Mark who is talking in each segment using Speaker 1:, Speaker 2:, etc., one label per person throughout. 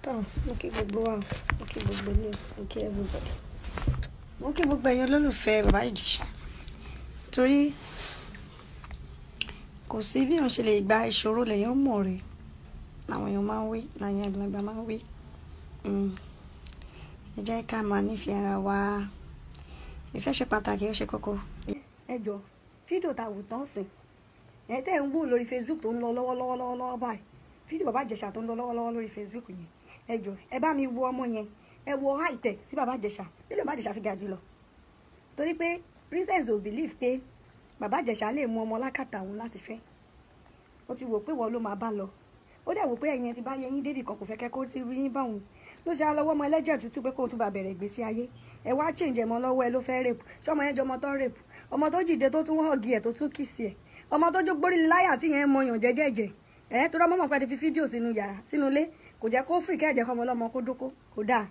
Speaker 1: Tán, mo kí gbogbo wa, mo kí gbogbo ilé, mo kí everybody. Mo kí gbogbo ẹ̀yin olólùfẹ́ Bàbá Ìjẹ̀ṣà. Torí kò sí bí òun ṣe lè gba ìṣòro lèyàn mọ̀ rẹ̀. Làwọn èèyàn máa ń wí, làwọn àgbàlagbà máa ń wí. Ẹ jẹ́ ká máa nífẹ̀ẹ́ ara wa. Ìfẹ́ ṣe pàtàkì, ó ṣe kókó. Ẹ jọ̀ọ́, fídíò tá wò tán sìn. Ẹ tẹ́ ń wò lórí Facebook tó ń lọ lọ́wọ́lọ́wọ́ báyìí. Fídíò Bàbá Ìjẹ̀ṣà tó ń lọ lọ́wọ́lọ́wọ́ lórí Facebook yẹn. Ẹ jọ̀ọ́, ẹ bá mi wo ọmọ yẹn. Ẹ wo height sí Bàbá Ìjẹ̀ṣà. Bí Bàbá Ìjẹ̀ṣà fi ga jù lọ. Torí pé princess ò believe pé Bàbá Ìjẹ̀ṣà lè mú ọmọ lákàtà òun láti fẹ́. Ó ti wò pé wọ́n ló máa bá lọ. Ó dẹ̀ wò pé ẹ̀yin ti bá yẹ yín débì kan kò fẹ́ kẹ́ kó ti rí yín bá òun. Ló ṣe alọ́wọ́ ọmọ ẹlẹ́jẹ̀ tútù pé kóun tún bá bẹ̀rẹ̀ ìgbésí ayé. Ẹ wá change ẹ̀mọ́ lọ́wọ́ ẹ ló fẹ́ rape. Ṣọ́mọ yẹn jọmọ tó rape. Ọmọ tó jìde tó tún hug ẹ̀ tó tún kiss ẹ̀. Ọmọ tó jó gbórí láyà tí yẹn mọyàn jẹ́jẹ́jẹ́. Tó rọ́ mọ́mọ́ pé ti fi fídíò sínú yàrá sínú ilé. Kò jẹ́ kó free kẹ́ẹ̀jẹ̀ kọ́mọ lọ́mọ kó dóko. Kò dáa.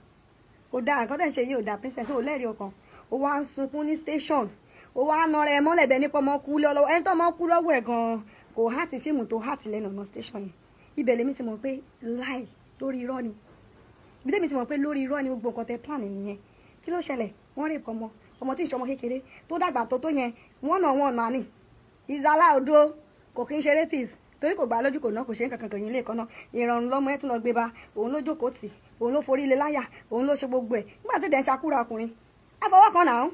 Speaker 1: Kò dáa. Nǹkan tẹ̀ ń ṣe yìí ò dáa princess ò lẹ́rìí ọkàn. Ó wá ń sunkún ní station. Ó wá nọrẹ ẹ mọ́lẹ̀ bẹ nípa ọmọ kú lọ́wọ́. Ẹni tó ọmọ kú lọ́wọ́ ẹ̀ gan-an kò hàtì fíìmù tó hàtì lẹ́nu ọ̀nà station yẹn. Ibẹ̀ lèmi ti mọ̀ pé lie lórí irọ́ ni. Ibi tèmi ti mọ̀ pé lórí irọ́ ni gbogbo nǹkan tẹ plan nìyẹn. Kí ló ṣẹlẹ̀? Wọ́n rape ọmọ tí ń ṣọmọ kékeré tó dàgbà tó yẹn wọ́n nà wọ́n mà ní. Ìzàlá odò kò kí ń ṣe rapist torí kò gbà lójú kò ná kò ṣe nǹkan kan yín lè kọ́nà ìrọ̀rùn lọ́mọ ẹ̀ tún lọ gbé ba òun ló jókòó tì òun ló forí ilé láyà òun ló ṣe gbogbo ẹ̀ nígbà tí dẹ̀ ń ṣakúra ọkùnrin afọwọ́ kan náà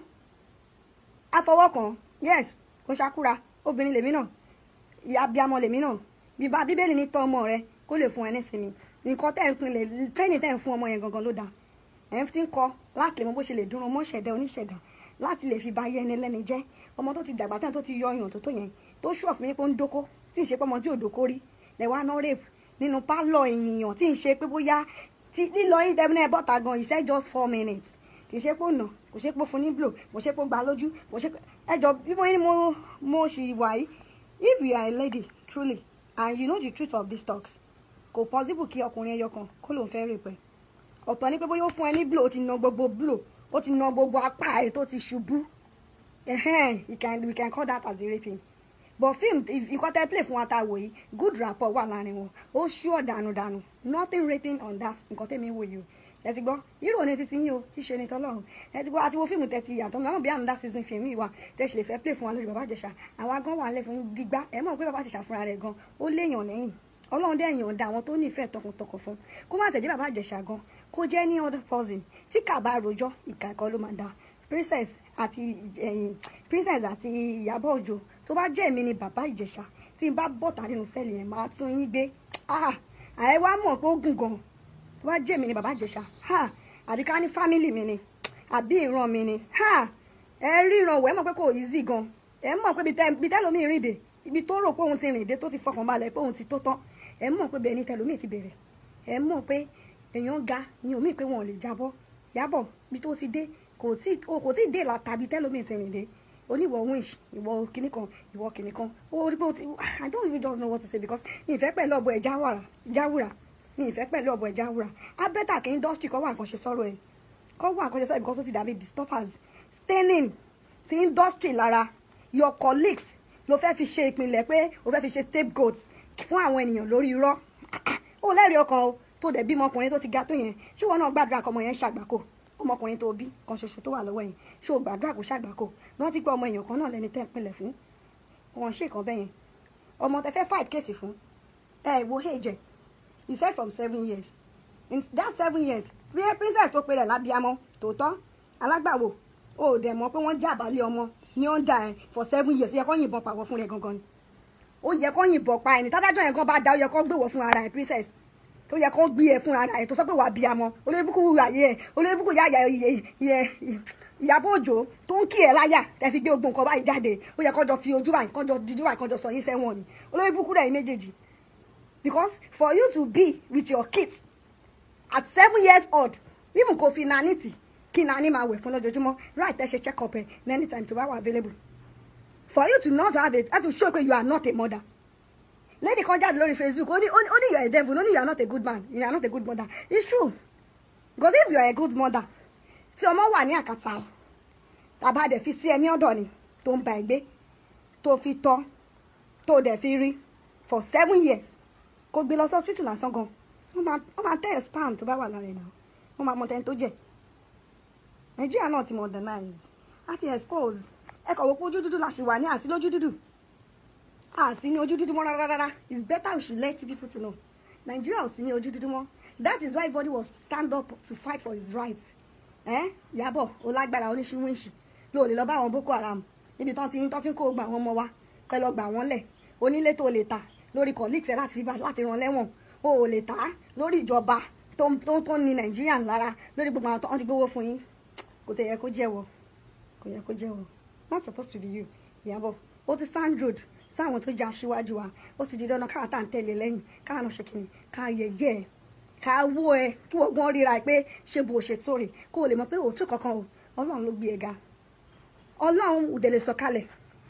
Speaker 1: afọwọ́ kan yes kò ṣakúra obìnrin lèmi náà ìyá abiyamọ lèmi náà bíbá bíbélì ní tọ́ ọmọ rẹ kó lè fún ẹ nísinmi nǹkan tẹ́ ń pinlẹ̀ training tẹ́ ń fún ọmọ yẹn gangan ló dáa ẹ̀ ń fi ń kọ́ láti lè mọ bó ṣe lè dúró mọ́ ṣẹ̀dá oníṣẹ̀dá láti lè fi ba ayé ẹni lẹ́ni jẹ́ ọmọ tó ti dàgbà tán tó ti yọ ọyàn tó yẹn tó ṣú ọ̀fun yín pé ó ń dóko tí ń ṣe pé ọmọ tí ò dóko rí lẹ́wọ́ aná rape nínú pálọ̀ ènìyàn tí ń ṣe pé bóyá tí lílọ yín tẹ́mínà ẹ̀ bọ́ta gan ìṣe just 4 minutes kì í ṣe pé ó nà kò ṣe pé ó fún ní blow kò ṣe pé ó gbà lójú kò ṣe pé ẹjọ bí mo ní mo ṣì wà yìí if you are a lady truly and you know the truth of these talks kò possible kí ọkùnrin ẹyọ kan kó lòun fẹ́ rape ẹ̀ ọ̀tọ̀ ni pé bóyá ó fún ẹ ní blow ó ti na gbogbo blow ó ti na gbogbo apá ẹ̀ tó ti ṣubú we can call that as a raping but film nǹkan tẹ́ play fún wa ta wò yìí good rapport wà láàrin wọn ó ṣú ọ̀dànù nothing raping on that nǹkan tẹ́mi wò yìí o ẹ ti gbọ́ hero ní títí yín o ṣíṣe ní tọ́lọ́run ẹ ti gbọ́ àti wo fíìmù tẹ́tí yàtọ̀ mọ́ bí another season film yìí wà tẹ́ ṣe lè fẹ́ play fún wa lórí Bàbá Ìjẹ̀ṣà àwa gan wà lẹ́fún dígbà ẹ mọ̀ pé Bàbá Ìjẹ̀ṣà fúnra rẹ̀ gan ó léèyàn lẹ́yìn Ọlọ́run dẹ̀ yàn dá àwọn tó nífẹ̀ẹ́ tọkàntọkàn fún kó má tẹ̀jẹ́ Bàbá Ìjẹ̀ṣà gan kó jẹ́ ní other person tí kà bá rojọ́ ìkà kan ló máa da princess àti Ìyábọ̀ Òjó tó bá jẹ́ èmi ni Bàbá Ìjẹ̀ṣà tí n bá bọ̀tà nínú sẹ́ẹ̀lì yẹn máa tún yín gbé àyẹ̀ wá mọ̀ pé ó gùn gan tó bá jẹ́ èmi ni Bàbá Ìjẹ̀ṣà àbí ká ní fámìlì mi ni àbí ìran mi ni ẹ ríran wẹ̀ mọ̀ pé kò easy gan ẹ mọ̀ pé ibi tẹ́lómi rìn dé ibi tó rò pé òun ti rìn dé tó ti fọkàn balẹ̀ pé òun ti tó tán ẹ mọ̀ pé bẹ́ẹ̀ ni tẹ́lómi ti bẹ̀rẹ̀ ẹ mọ̀ pé èèyàn ga ìyẹn omi pé wọn ò lè jábọ́ Yábọ̀ bí tó ti dé kò tí dé la tàbí tẹ́lómi ti rìn dé oníwọ̀ winch ìwọ kìnnìkan ìwọ kìnnìkan ó rí pé ó ti I don't even just know what to say because mi ìfẹ́ pẹ̀lú ọ̀bọ ẹ̀ jáwúrà mi ìfẹ́ pẹ̀lú ọ̀bọ ẹ̀ jáwúrà á bẹ́tà kí industry kọ́ wà nǹkan ṣe sọ́rọ̀ ẹ̀ kọ́ wà nǹkan ṣe sọ́rọ̀ ẹ̀ because ó ti dàbí disturbers staining ti industry lára your colleagues ló fẹ́ fi ṣe ìpìlẹ̀ pé ó fẹ́ fi ṣe scapegoat fún àwọn ènìyàn lórí irọ́ ó lẹ́rìí ọkàn o tó dẹ̀ bímọ ọkùnrin tó ti ga tó yẹn ṣé wọn náà gbàdúrà kọ́ ọmọ yẹn ṣàgbákò ọmọkùnrin tó bí kan ṣoṣo tó wà lọ́wọ́ yẹn ṣé o gbàdúrà kó ṣàgbákò náà ti gbọ́ ọmọ èèyàn kan náà lẹ́ni tẹ́ ń pinlẹ̀ fún wọn ṣe kan bẹ́yẹn ọmọ tẹ fẹ́ fight case fún wo age he said from 7 years in that 7 years princess tó pèrè lábíamọ tòótọ́ alágbàwò ó dẹ̀ mọ̀ pé wọ́n jàbálẹ̀ ọmọ ní ọ̀ndà ẹ̀ for 7 years ó yẹ kó yìnbọn pàwọ́ fún rẹ̀ gangan ni ó yẹ kó yìnbọn pa ẹni tádájọ́ yẹn gan bá dá ó yẹ kó gbéwọ̀ fún ara ẹ̀ princess tó yẹ kó gbé ẹ fún ara ẹ̀ tó sọ pé wàá bíamọ olóyìnbùkù ayé ẹ̀ olóyìnbùkù yáyà Ìyábọ̀ Òjó tó ń kí ẹ láyà ẹ fi gbé ogun nǹkan báyìí jáde ó yẹ kọjọ fi ojú báyìí kọjọ díjú báyìí kọjọ sọ yín sẹ́wọ̀n ni olóyìnbùkù rẹ̀ méjèèjì because for you to be with your kids at 7 years old even kò fi nanity kí nani máa wẹ̀ fún lójoojúmọ́ right ẹ ṣe check up ẹ anytime tó bá wà available for you to not have it to show pé you are not a mother lady kan jáde lórí Facebook only you are a devil only you are not a good man you are not a good mother it's true because if you are a good mother tí ọmọ wà ní àkàtà tàbá dẹ̀ fi sí ẹ ní ọ̀dọ̀ ni tó ń ba ẹgbẹ́ tó fi tọ́ tó dẹ̀ fi rí for 7 years kó gbé lọ sí hospital lásán gan wọ́n máa tẹ́ spam tó bá wà lára ẹ̀ náà wọ́n máa mọ tẹ́ni tó jẹ́. Nàìjíríà náà ti modernize àti expose ẹ̀kọ́ wo pé ojú dúdú la ṣì wà ní àsí lójú dúdú àsí ní ojú dúdú mọ́ rárá. It's better we should let people to know Nigeria ò sí ní ojú dúdú mọ́. That is why everybody was stand up to fight for his rights. Yàbọ̀ olágbára oníṣíwíṣì ló lè lọ bá àwọn Boko Haram níbi tán ti ń kó gba àwọn ọmọ wa kẹ́ lọ gbà wọ́n lẹ̀ onílé tó lè ta lórí colleagues ẹ̀ láti ràn lẹ́wọ̀n o ò lè ta lórí ìjọba tó ní Nàìjíríà lára lórí gbogbo àwọn tó ti gbówó fún yín. Kò tẹ̀ yẹ kó jẹ́wọ́ not supposed to be you Ìyábọ̀ ó ti stand road sáwọn tó jẹ́ aṣíwájú wa ó ti di dandan káà tá à ń tẹ̀lé lẹ́yìn káà náà ṣe kìnnì ká yẹ̀yẹ́ ẹ̀ ká wó ẹ kí wọ́n gan ríra ẹ pé ṣe bò ṣe tó rè kó o lè mọ̀ pé òótọ́ kankan o Ọlọ́run ló gbé ẹ ga Ọlọ́run ò dẹ̀ lè sọ̀kalẹ̀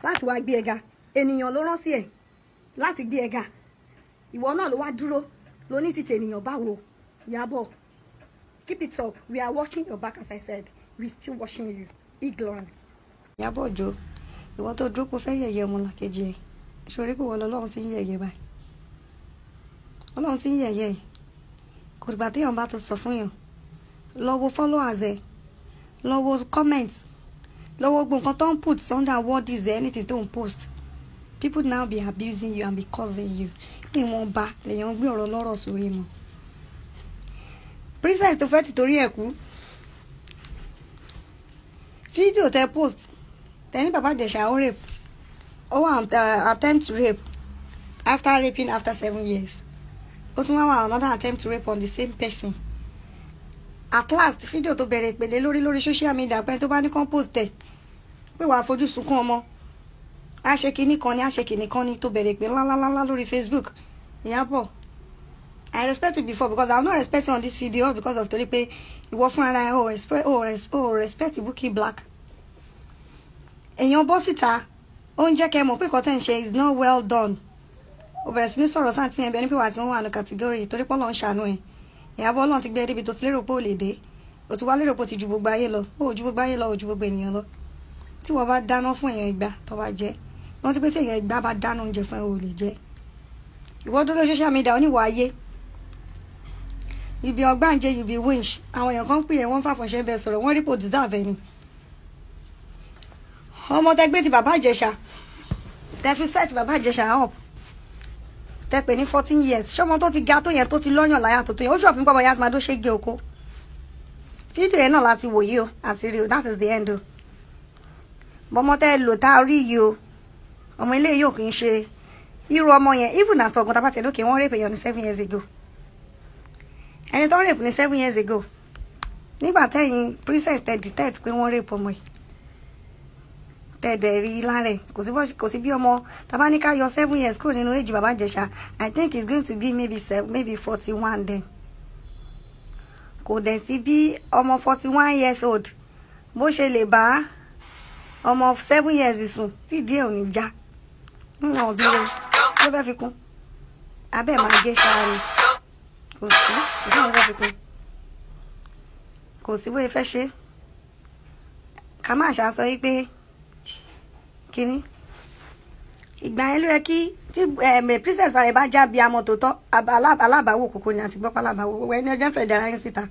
Speaker 1: láti wá gbé ẹ ga ènìyàn ló rán sí ẹ láti gbé ẹ ga ìwọ náà ló wá dúró ló ní títí ènìyàn báwo Ìyábọ̀ keep it up we are watching your back as I said we still watching you ignorant. Ìyábọ̀ Òjó ìwọ tó dúró pé fẹ́ yẹ̀yẹ́ ọmọlàkejì ẹ̀ ṣorí pé wọ́n lọ́lọ́run ti ń yẹ̀yẹ́ báyìí Ọlọ́run ti ń yẹ̀yẹ́ yìí kò dìgbà téèyàn bá tó sọ fún yàn lọ wo followers ẹ lọ wo comments lọ wo gbogbo nǹkan tó ń put under what is there anything tó ń post people now be abusing you and be causing you ní wọn bá lèèyàn gbé ọ̀rọ̀ lọ́rọ̀ sórí mọ́ princess tó fẹ́ ti torí ẹ̀ kú fídíò tẹ post tẹ ní bàbá Ìjẹ̀ṣà ó rape ó wà attempt to rape after raping after 7 years. Ó tún wá another attempt to rape on the same person. At last fídíò tó bẹ̀rẹ̀ ìpele lórí social media pé tó bá ní compose tẹ̀ pé wàá fojú sunkún ọmọ a ṣe kinní kan ní tó bẹ̀rẹ̀ ìpele ńláńlá lórí Facebook. Ìyábọ̀ I respect you before because I'm not respecting on this video because of torí pé ìwọ fún ara ẹ respect Bukky Black. Èèyàn bọ́ síta ó ń jẹ́ kẹ́ mọ̀ pé nǹkan tẹ́ ń ṣe is not well done. Ó bẹ̀rẹ̀ sí ní sọ̀rọ̀ sáà tí ẹbẹ̀ ní pé wà tí wọ́n wà ní kàtígórì torí pé Ọlọ́run ṣàánú ẹ̀ Ìyábọ̀ Ọlọ́run ti gbé ẹ débi tó ti lérò pé ò lè dé ó ti wá lérò pé ó ti ju gbogbo ayé lọ ó ju gbogbo ayé lọ ó ju gbogbo ènìyàn lọ tí wọ́n bá dáná fún èèyàn igba tó bá jẹ wọ́n ti pé tí èèyàn igba bá dáná oúnjẹ fún ẹ ò lè jẹ ìwọ dúró social media oníwà ayé ibi ọgbàǹjẹ ibi winch àwọn èèyàn kan pè é wọ́n fàfọ̀ṣẹ́ bẹ́ẹ̀ sọ̀rọ̀ wọ́n rí pò deserve ẹni ọmọ tẹgbẹ́ ti bàbá Ìjẹ̀ṣà tẹfi set bàbá Ìjẹ̀ṣà up tẹ́pẹ̀ ní 14 years ṣọ́mọ tó ti ga tó yẹn tó ti lọ́yàn láyà tó yẹn ó ṣọ̀fin pọ̀ bọ́yá máa dó ṣe gé oko fídíò yẹn náà láti wò yìí o àti rí o that is the end o bọ́mọ tẹ́ lò tá a rí yìí o ọmọ ilé yìí ò kì í ṣe irú ọmọ yẹn even àtọ̀gùn tá a bá tẹ̀ lókè wọ́n rape èèyàn ní 7 years ago ẹni tó rape ní 7 years ago nígbà tẹ́yìn princess tẹ́ detect pé wọ́n rape ọmọ yìí tẹ́ẹ̀dẹ̀ rí lára ẹ̀ kò sí bí ọmọ tàbá ní ká yọ 7 years kúrò nínú èjì bàbá Ìjẹ̀ṣà I think it's going to be maybe 41 then kò dẹ̀ sí bí ọmọ 41 years old bó ṣe lè bá ọmọ 7 years sùn tí díẹ̀ ò ní já nǹkan òbí rẹ̀ ló fẹ́ fi kún abẹ́ máa gé sáré kò sí ló fẹ́ fi kún kò sí bóyá fẹ́ ṣe ká má ṣàṣọ yí pé kíní ìgbà yẹn ló yẹ kí tí princess fàrẹ bá já bí amọ tó tọ́ alábàáwò kòkó ni àti gbọ́pá alábàáwò ẹni ọjọ́ fẹ́ dára yín síta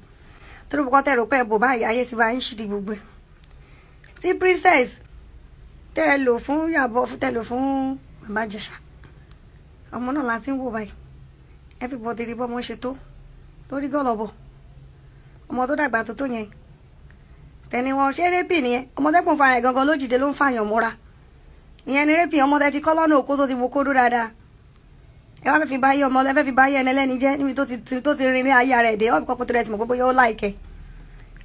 Speaker 1: tó ló kọ́ tẹ̀rọ pé ẹ̀bùn báyìí ayé ti bá yín ṣìdí gbogbo ẹ̀ tí princess tẹ́ lò fún Ìyábọ̀ tẹ́ lò fún bàbá Ìjẹ̀ṣà ọmọ náà láti ń wò báyìí everybody rí bọ́mọ ṣe tó torí gọ́lọ́bọ̀ ọmọ tó dàgbà tó yẹn tẹni wọn ṣe rẹ́pì nìyẹn ọmọ tẹ́kùn fara ẹ̀ gangan lójijì ló ń fàyàn múra ìyẹn ni rẹ́pì ọmọ tẹ́ ti kọ́ lọ́nà òkú tó ti wo kódó dáadáa ẹ wá fẹ́ fi báyé ọmọ ẹ fẹ́ fi báyé ẹni ẹlẹ́ni jẹ́ níbi tó ti rin ní ayé rẹ̀ dé ọ̀bí kọ́pọ̀ tó rẹ̀ ti mọ̀ pé bóyá ó láìkẹ́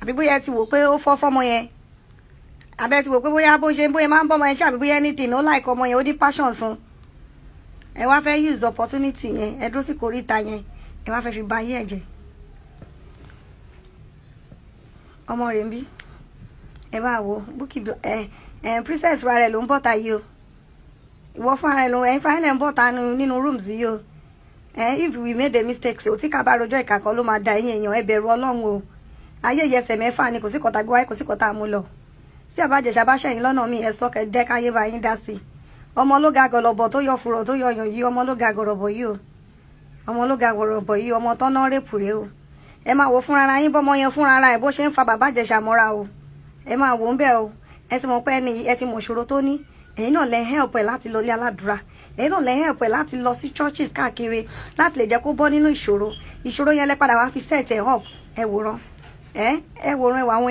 Speaker 1: àbí bóyá ẹ ti wò pé ó fọ́ fọ́mọ yẹn àbí ẹ ti wò pé bóyá bó ṣe bóyá máa ń bọ́mọ yẹn ṣe àbí bóyá anything ó láìkọ́ ọmọ yẹn ó ní passion fún ẹ wá fẹ́ use opportunity yẹn ẹ dúró sí kòríta yẹn ẹ wá fẹ́ fi báyé ẹ̀ jẹ́ ọmọ rẹ̀ ń bí ẹ bá wo Bukky princess ra rẹ̀ ló ń bọ́ta yìí o ìwọ fún ara ẹ̀ ló ẹ̀yin fún ara ẹ̀ ń bọ́ta nínú rooms yìí o if we made a mistake so tí ká bá rojọ́ ìkà kan ló máa da ẹ̀yin èèyàn ẹ bẹ̀rù Ọlọ́run o ayé yẹsẹ̀ mẹ́fà ni kò sí kọ́ta gbé wáyé kò sí kọ́ta mú lọ tí Bàbá Ìjẹ̀ṣà bá ṣẹ̀yìn lọ́nà mi ẹ sọ kẹ dẹ́ káyé bá yín dá sí ọmọ ló ga gọlọbọ tó yọ fùrọ̀ tó yọ yàn yìí ọmọ ló ga gọlọbọ yìí o ọmọ ló ga wọ̀rọ̀bọ̀ yìí ọmọ tán náà rèpù rèé o ẹ máa wò fúnra ara yín bọ́mọ yẹn fúnra ara ẹ̀ bó ṣe ń fa bàbá Ìjẹ̀ṣà mọ́ra o ẹ máa wò ń bẹ̀ o ẹ ti mọ̀ pé ẹni ẹ ti mọ̀ ìṣòro tó ní ẹ̀yin náà lẹ help ẹ̀ láti lọ ilé aládùúrà ẹ̀yin náà lẹ help ẹ̀ láti lọ sí churches káàkiri láti lè jẹ́ kó bọ́ nínú ìṣòro yẹn lẹ padà wá fi set ẹ̀ up ẹ wòran ẹ wòran ẹwà àwọn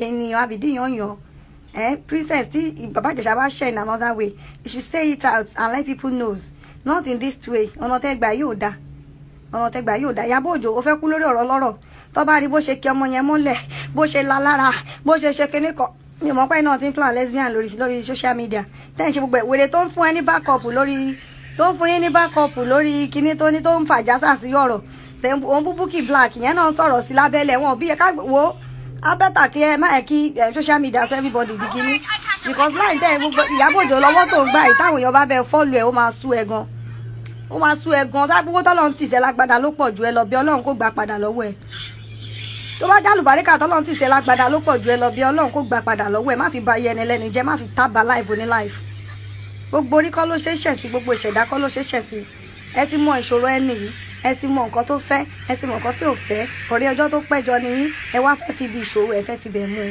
Speaker 1: ènìyàn àbídíyàn yàn princess tí bàbá Ìjẹ̀ṣà bá ṣe in another way you should say it out and let people knows not in this way ọ̀nà tẹ́gbà yóò dá Ìyábọ̀ Òjó ó fẹ́ kú lórí ọ̀rọ̀ lọ́rọ̀ tó bá rí bó ṣe kí ọmọ yẹn mọ́lẹ̀ bó ṣe la lára bó ṣe kinní kan mi ò mọ̀ pé náà ti ń plan lesbian lórí social media tẹ́yìn ṣe gbogbo ìwèrè tó ń fún ẹ ní backup lórí tó ń fún yín ní backup lórí kinní tó ní tó ń fàjà sàsí ọ̀rọ̀ òun Bukky Black yẹn náà sọ̀rọ̀ sí lábẹ́lẹ̀ wọn bí ẹ ká wo abẹ́tà kí ẹ má ẹ̀ kí social media so everybody di kinní because láì tẹ́ gbogbo Ìyábọ̀ Òjó lọ́wọ́ tó ń gbà ìtàwọn èèyàn bá bẹ fọ́ọ̀lù ẹ̀ ó máa sú ẹ gan tó tọ́lọ́run tìṣẹ́ lágbádá ló pọ̀ ju ẹ lọ bí Ọlọ́run kó gbà padà lọ́wọ́ ẹ tó bá jálù bàríkà tọ́lọ́run tìṣẹ́ lágbádá ló pọ̀ ju ẹ lọ bí Ọlọ́run kó gbà padà lọ́wọ́ ẹ má fi ba iye ẹni lẹ́nu jẹ́ má fi tábà láìfò ní láìfò gbogbo orí kọ́ ló ṣe ṣẹ̀ sí gbogbo ìṣẹ̀dá kọ́ ló ṣe ṣẹ̀ sí ẹ ti mọ ìṣòro ẹni yìí ẹ ti mọ nǹkan tó fẹ́ ẹ ti mọ nǹkan tí ò fẹ́ ọ̀rẹ́ ọjọ́ tó pẹ́jọ ni yín ẹ wá fẹ́ fi bí ìṣòro ẹ fẹ́ ti bẹ̀ mú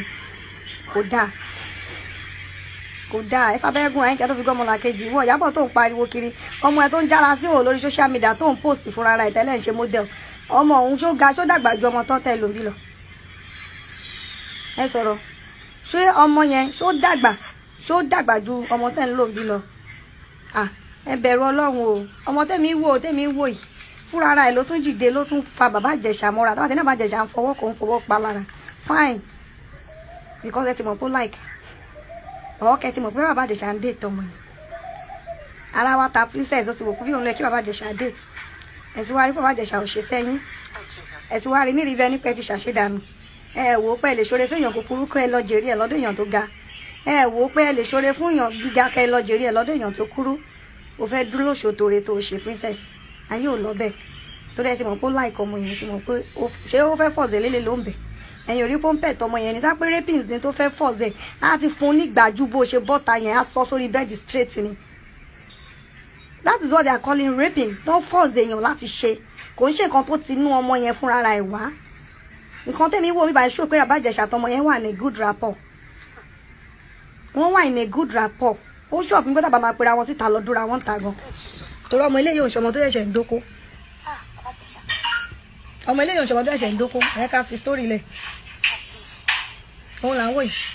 Speaker 1: kò dáa ẹ fàbẹ́gùn ẹ̀yìn kẹ́ tó fi gbọ́mọ làkejì ìwọ Ìyábọ̀ tó ń pariwo kiri ọmọ ẹ tó ń jára sí òun lórí social media tó ń post fúnra ara ìtẹ́lẹ̀ ń ṣe model ọmọ òun ṣó dàgbà ju ọmọ tó tẹ̀ lóbi lọ ẹ sọ̀rọ̀ ṣé ọmọ yẹn ṣó dàgbà ju ọmọ tẹ̀ ń lóbi lọ ẹ bẹ̀rù Ọlọ́run o ọmọ tẹ̀mí wò yìí fúnra ara ẹ̀ ló tún jìde ló tún fa bàbá Ìjẹ̀ṣà mọ́ra tó àti náà bàbá Ìjẹ̀ṣà ń fọwọ́ pa lára fine because ẹ ti mọ̀ pé like ọ̀ọ́kẹ́ ti mọ̀ pé bàbá Ìjẹ̀ṣà ń date ọmọ yìí ara wa ta princess ó ti wò kú bí òun lè kí bàbá Ìjẹ̀ṣà date ẹ ti wá rí bàbá Ìjẹ̀ṣà ò ṣe sẹ́yìn ẹ ti wá rí nírí bẹ́ẹ̀ nípa ẹ ti ṣàṣedànù ẹ wò ó pé ẹ lè ṣoore fún èèyàn kúkúrú kẹ́ ẹ lọ jèrè ẹ lọ́dọ̀ èèyàn tó ga ẹ wò ó pé ẹ lè ṣoore fún èèyàn gíga kẹ́ ẹ lọ jèrè ẹ lọ́dọ̀ èèyàn tó kúrú ó fẹ́ dúró lóṣòtòrè tó ṣe princess ayé ò lọ bẹ́ẹ̀ torí ẹ ti mọ̀ pé ó láìkọ ọmọ yẹn ti mọ̀ pé ṣé ó fẹ́ fọ̀zẹ̀ lélẹ̀ ló ń bẹ̀ ẹ̀yìn orí pọ́ńpẹ́ tọmọ yẹn ní tá pé rapins ní tó fẹ́ fọ̀zẹ̀ láti fún nígbàjú bó ṣe bọ́ta yẹn á sọ sórí bẹ́ẹ̀dì straight ni that is what they are calling raping tó fọ̀zẹ̀ èèyàn láti ṣe kò ń ṣe nǹkan tó ti nú ọmọ yẹn fúnra ẹ̀ wá nǹkan tẹ́mi wò mí báyìí ṣó pé Bàbá Ìjẹ̀ṣà tọmọ yẹn wà ní good rapport wọ́n wà ní good rapport ó ṣọ̀ fún gbọ́dọ̀ bá máa pera wọn síta lọ dúra wọn ta gan torí ọmọ eléyìí ò ń ṣọmọ tó ṣẹ̀ṣẹ̀ ń dóko ọmọ eléyìí ò ń ṣọmọ tó ṣẹ̀ṣẹ̀ ń dóko ẹ̀ ká fi story lẹ̀ òun là ń wò yìí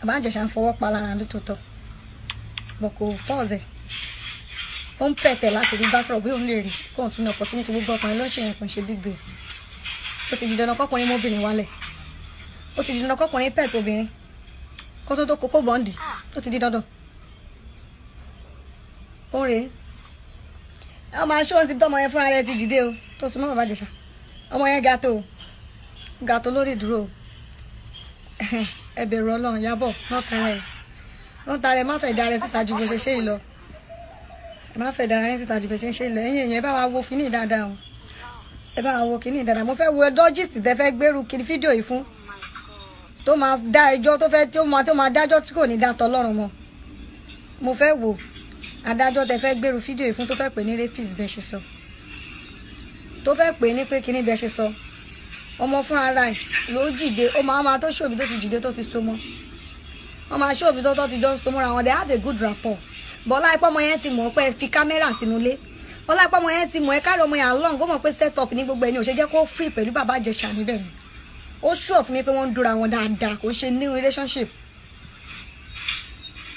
Speaker 1: Bàbá Ìjẹ̀ṣà ń fọwọ́ pa lára lótòótọ́ bọ̀ kò fọ́ọ̀zẹ̀ ó ń pẹ̀tẹ̀ láti rí bá sọ̀rọ̀ bí òun lè rí kóun tún ní opportunity gbogbo ọkùnrin ló ń ṣe yẹn kò ń ṣe big deal ó ti di dandan kọkùnrin mọ́bìnrin wálẹ̀ ó ti di dandan kọkùnrin pẹ̀t obìnrin kó tó kókó bọ́ǹdì ó ti di dandan ó rèé ẹ máa ṣó ti tọmọ yẹn fúnra rẹ̀ ti dìde o tó súnmọ́ Bàbá Ìjẹ̀ṣà ọmọ yẹn ga tó lórí ìdúró ẹ bẹ̀rù Ọlọ́run Ìyábọ̀ wọ́n ta rẹ̀ má fẹ́ da rẹ̀ síta ju bó ṣe ṣe ìlọ má fẹ́ da rẹ̀ síta ju bó ṣe ṣe ìlọ ẹ̀yìn èèyàn ẹ bá wa wo kíní dáadáa o ẹ bá wa wo kíní dáadáa mo fẹ́ wo dọ́jìsì tẹ́ fẹ́ gbèrú kiri fídíò yìí fún tó máa dá ẹjọ́ tó máa dájọ́ tí kò ní dá tọlọ́run mọ́ mo fẹ́ wò adájọ́ tẹ́ fẹ́ gbèrú fídíò yìí fún tó fẹ́ pè ní rapist bẹ́ẹ̀ ṣe sọ tó fẹ́ pè ní pé kíní bẹ́ẹ̀ ṣe sọ ọmọ fúnra ara ẹ̀ ló jìde ó máa tó ṣòbí tó ti jìde tó ti so mọ́ wọ́n máa ṣòbí tó ti jọ ń so mọ́ra wọn they have a good rapport bọ́lá ipá ọmọ yẹn ti mọ̀ pé fi kámẹ́rà sínú ilé bọ́lá ipá ọmọ yẹn ti mọ̀ ẹ́ káàrọ̀ ọmọ yẹn along ó mọ̀ pé set up ní gbogbo ẹni ò ṣe jẹ́ kó free pẹ̀lú Bàbá Ìjẹ̀ṣà níbẹ̀ ni ó ṣùọ̀ fún mi pé wọ́n ń dúra wọn dáadáa kò ṣe new relationship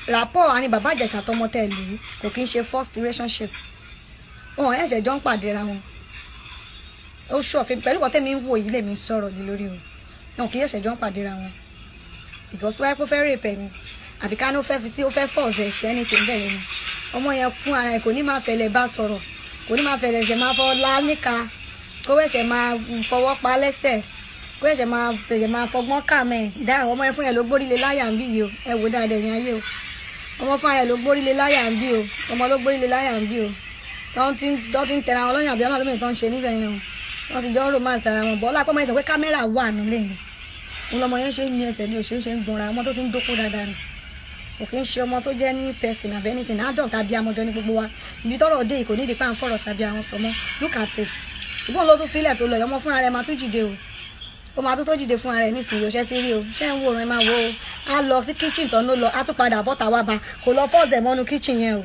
Speaker 1: rapport àní Bàbá Ìjẹ̀ṣà tọmọ tẹ̀ lù kò kí ń ṣe first relationship wọn ẹ̀ṣẹ̀ jọ ń pàdé ra wọn ó ṣùọ̀ fún mi pẹ̀lú ọ̀tẹ́ mi ń wò yìí lèmi sọ̀rọ̀ yìí lórí o wọn kì í ẹ̀ṣẹ̀ jọ ń pàdé ra wọn because wáyé pé ó fẹ́ rape ẹni àbí ká ní ó fẹ́ fi sí ó fẹ́ fọ̀ọ̀zẹ̀ ṣẹ́ ní tèmi bẹ́ẹ̀ ni ọmọ yẹn fún ara ẹ̀ kò ní máa fẹ̀lẹ̀ bá sọ̀rọ̀ kò ní máa fẹ̀lẹ̀ ṣẹ̀ máa fọ́ láníka kó wẹ̀ṣẹ̀ máa fọwọ́ pa lẹ́sẹ̀ kó wẹ̀ṣẹ̀ máa fọgbọ́n kà mẹ́ ìdáhùn ọmọ yẹn fún yẹn ló gbórílé láyà ń bí yìí o ẹ wò dáadáa ẹ̀yìn ayé o ọmọ fún ara ẹ̀ ló gbórílé láyà ń bí o ọmọ ló gbórílé láyà ń bí o tó ti ń tẹ̀ra wọn lọ́yàn àbí ọlọ́run tó ń ṣe níbẹ̀ yẹn o wọ́n ti jọ ń romance ara wọn bọ́ lápá ọmọ yẹn sọ pé kámẹ́rà wà nílé yẹn òun lọmọ yẹn ṣe ń mi ẹsẹ̀ ní òṣèré ṣe ń gbọ́nra ọmọ tó ti ń dókó dáadáa ni kò kí ń ṣe ọmọ tó jẹ́ ní person àbí anything adult tàbí amọ̀jọ ní gbogbo wa ibi tọ́rọ̀ dé kò ní ìdí pa ń fọ̀rọ̀ sábẹ́ àwọn sọmọ look at it ìbọn ló tún filẹ̀ tó lọ ọmọ fúnra rẹ̀ máa tún jìde o ó máa tún tó jìde fúnra rẹ̀ nísìnyí òṣẹ́ ti rí o ṣé ń wo ẹ máa wo o á lọ sí kitchen tán ló lọ á tún padà bọ́ta wá ba kò lọ fọ́ọ̀zẹ̀ mọ́nu kitchen yẹn o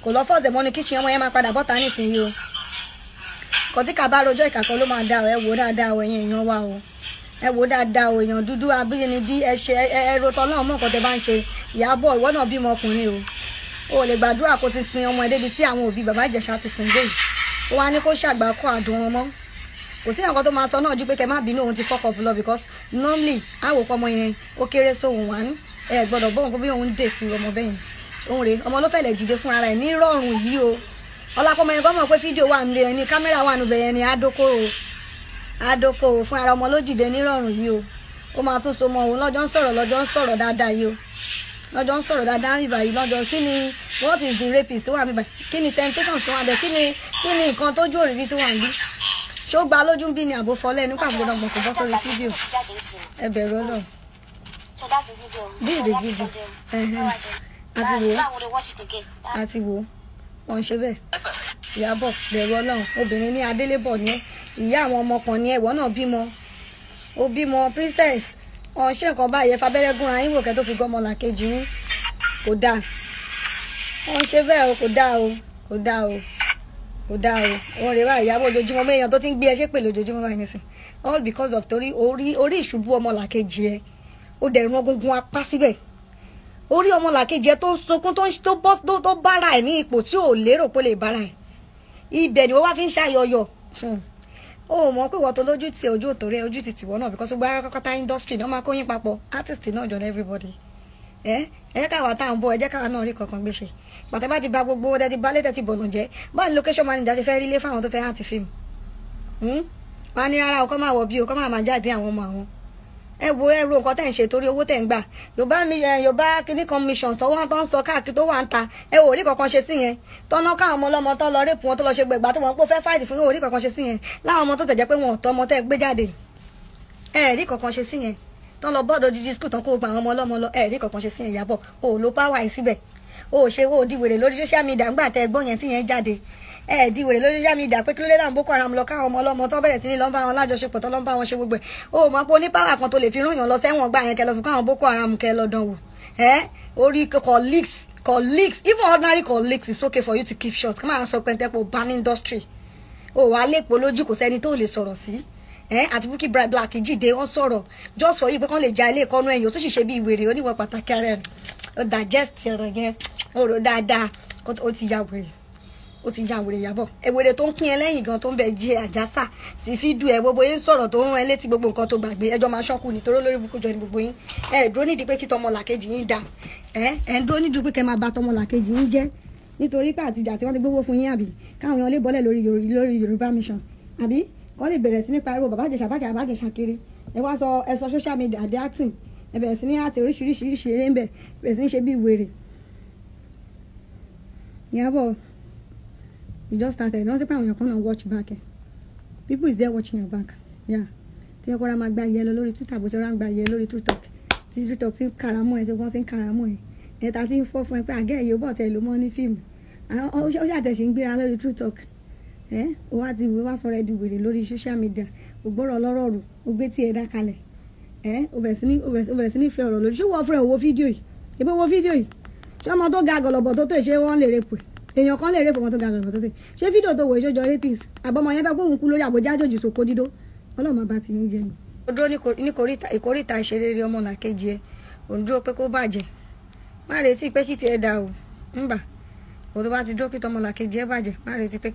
Speaker 1: kò lọ fọ́ọ̀zẹ̀ mọ́nu kitchen ọmọ yẹn máa padà bọ́ta nísìnyí o kọtí ká bá rojọ́ ìkàkọ́ ló máa dá o ẹ wò dáadáa o ẹ̀yin èèyàn wa o ẹ wò dáadáa o èèyàn dúdú abíyẹni bí ẹ ṣe ẹrọ tọ́lọ́ ọmọ nǹkan tẹ bá ń ṣe Ìyábọ̀ ìwọ náà bímọ ọkùnrin o lè gbàdúrà kó ti sin ọmọ ẹ débi tí àwọn òbí bàbá Ìjẹ̀ṣà ti sìn dé yìí ó wá ní kó ṣàgbákò àdùn wọn mọ́ kò sí nǹkan tó máa sọ náà ju pé kẹ má bínú òun ti fuck up lọ because normally àwòkọ́ ọmọ yẹn ó kéré sóhun wà ní ẹ gbọ́dọ̀ bóun kó bí òun dè ti ọmọ bẹ́yìn òun rè ọmọ ló fẹ́lẹ̀ jìde fúnra rẹ̀ ní rọrùn yìí o ọlápọ̀mọ yẹn gọ́mọ̀ pé fídíò wà nílé ẹni kámẹ́rà wà níbẹ̀ yẹn ni àdókò fún ara ọmọ ló jìde ní rọrùn yìí o ó máa tún so mọ òun lọ́jọ́ ń sọ̀rọ̀ dáadáa yìí o lọ́jọ́ ń sọ̀rọ̀ dáadáa ń rí báyìí lọ́jọ́ kí ni what is the rapist tó wà níbẹ̀ kí ni temptation tó wà bẹ̀ kí ni nǹkan tójú òrìrí tó wà níbí ṣó gba lójú bí ni àbò fọlẹ́ nípa àgbọ̀dọ̀ mọ̀ kò bọ́ sórí fídíò ẹ bẹ̀rù Ọlọ́run.
Speaker 2: So that's the video.
Speaker 1: This is the video. Àti wo wọ́n ṣe bẹ́ẹ̀ Ìyábọ̀ bẹ̀rù Ọlọ́run obìnrin ní adélébọ̀ ni ẹ́ ìyá àwọn ọmọ kan ni ẹ̀wọ́ náà bímọ ó bímọ princess ọ̀n ṣe nǹkan báyẹn fabẹ́rẹ́ gúnra yín wò kẹ́ tó fi gọ́mọ làkejì yín kò dáa wọ́n ṣe bẹ́ẹ̀ o kò dáa o kò dáa o kò dáa o òun rè wá Ìyábọ̀ ojoojúmọ́ méèyàn tó ti ń gbé ẹ ṣépè lójoojúmọ́ báyìí nísìn all because of torí orí ìṣubú ọmọ làkejì ẹ ó dẹ̀ rún ọgúngún apá síbẹ̀ orí ọmọ làkejì ẹ tó ń sunkún tó bára ẹ ní ipò tí ò lérò pé lè bára ẹ ibẹ̀ ni wọ́n wá fi ń ṣàyọyọ̀ ó mọ̀ pé wọ́n tó lójú ti ojú òtòrẹ́ ojú ti tìwọ́ náà because gbogbo akọ́kọ́tà industry náà máa kóyín papọ̀ artist náà jọ everybody ẹ jẹ́ káwa tá à ń bọ̀ ẹ jẹ́ káwa náà rí kankan gbéṣe pàtẹ́ bá ti ba gbogbo ọdẹ ti balẹ̀ tẹ̀ ti bọ̀nà jẹ́ báwo ni location manager ti fẹ́ rí ilé fáwọn tó fẹ́ àti fíìmù wọn ní ara ọkọ máa wọ̀ bí ọkọ máa jáde àwọn ọmọ àwọn ẹ wo ẹrù nǹkan tẹ̀ ń ṣe torí owó tẹ̀ ń gbà yorùbá kíní commission tó wọ́n tó ń sọ káàkiri tó wà ń ta ẹ ò rí kankan ṣe sí yẹn tọ́nà káwọn ọmọ ọlọ́mọ tó lọ rẹ́pù wọn tó lọ ṣe gbẹ̀gbà tó wọn pọ̀ fẹ́ fáìtì fún ò rí kankan ṣe sí yẹn láwọn ọmọ tó tẹ̀jẹ́ pé wọn ò tọ́ ọmọ tẹ́ gbé jáde ẹ rí kankan ṣe sí yẹn tọ́ lọ bọ́ọ̀dọ̀ jíjí skul tán kó gba àwọn ọmọ ọlọ́mọ lọ ẹ rí kankan ṣe sí yẹn Ìyábọ̀ ò ló páwà yìí síbẹ̀ ò ṣe ó di wèrè lórí social media ńgbà tẹ gbọ́n yẹn tí yẹn jáde ẹ di wèrè lórí social media pé kí ló lé láwọn Boko Haram lọ káwọn ọmọ ọlọ́mọ tó bẹ̀rẹ̀ sí ní lọ́n bá wọn lájọṣepọ̀ tó lọ́n bá wọn ṣe gbogbo ẹ̀ ó mọ̀ pé onípàwà kan tó lè fi rún yàn lọ sẹ́wọ̀n gbà yẹn kẹ lọ fún káwọn Boko Haram kẹ lọ dán wò orí colleagues even ordinary colleagues is okay for you to keep short kí máa sọ pẹ́ntẹ́pọ̀ ban industry ó wà á lè pọ̀ lójú kò sẹ́ni tó lè sọ̀rọ̀ sí àti Bukky Black jìde wọ́n sọ̀rọ̀ just for yìí pé kán lè ja ilé ìkọ́nú ẹ̀yìn ó tún sì ṣe bí ìwèrè oníwọ̀ pàtàkì rẹ̀ ó digest ọ̀rọ̀ yẹn ó rò dáadáa ó ti ya wèrè Ìyábọ̀ ewèrè tó ń pín ẹ lẹ́yìn gan tó ń bẹ jẹ àjàsà sí fídíò ẹ gbogbo yín sọ̀rọ̀ tó ń rán ẹ létí gbogbo nǹkan tó gbàgbé ẹjọ́ máa ṣọ́kù nítorí olórí burúkú jọ ní gbogbo yín dúró nídìí pé kí tọmọ làkejì yín dà ń dúró nídìí pé kẹ́ máa bà tọmọ làkejì yín jẹ́ nítorí pé àtijọ́ tí wọ́n ti gbówó fún yín àbí káwọn èèyàn lè bọ́lẹ̀ lórí Yorùbá Mission àbí kọ́ lè bẹ̀rẹ̀ sí ní pariwo bàbá Ìjẹ̀ṣà kiri ẹ wá sọ social media àdé acting ẹ bẹ̀rẹ̀ sí ní àti oríṣiríṣi eré ń bẹ̀rẹ̀ sí ní ṣe bí wèrè Ìyábọ̀ you just started don't say pé àwọn èèyàn kan náà watch back people is there watching your back tí ẹ kọ́ra máa gba ìyẹn lọ lórí Twitter bó ṣe rán gba ìyẹn lórí TikTok tí TikTok ti ń karamọ́ ẹ tí wọ́n ti ń karamọ́ ẹ ẹ̀ta ti ń fọ́ fún ẹ pé àgẹ́ ìyóò bọ̀ tẹ̀ ló mọ́ ní fíìmù ó ṣàtẹ̀sí ń gbéra lórí TikTok ó wá ti wá sọ̀rọ̀ ẹ di wèrè lórí social media ògbóró ọlọ́rọ̀ rù ó gbé tí ẹ dá kalẹ̀ ó bẹ̀rẹ̀ sí ní fẹ́ ọ̀rọ̀ lójú ṣé wọ́n fún ẹ wo fídíò yìí ìbí wo fídíò yìí ṣé ọmọ tó ga gọlọ̀bọ̀ tó tẹ̀ ṣé wọ́n lè rẹ́pù èèyàn kan lè rẹ́pù ọmọ tó ga gọlọ̀bọ̀ tó tẹ̀ ṣé fídíò tó wò ìṣòjọ rapis àbọ̀mọ yẹn fẹ́ kóhun kú lórí àbójá àjòjì sòkò dídó ọlọ́mọ bá ti ń jẹ ni. ó dúró ní ìkórìtà ìṣeré ọmọ làkejì ẹ òun dúró pé kó bàjẹ́ má retí pé kí tiẹ̀ dà o ńgbà kó tó bá ti dúró kí tọmọ làkejì ẹ bàjẹ́ má retí pé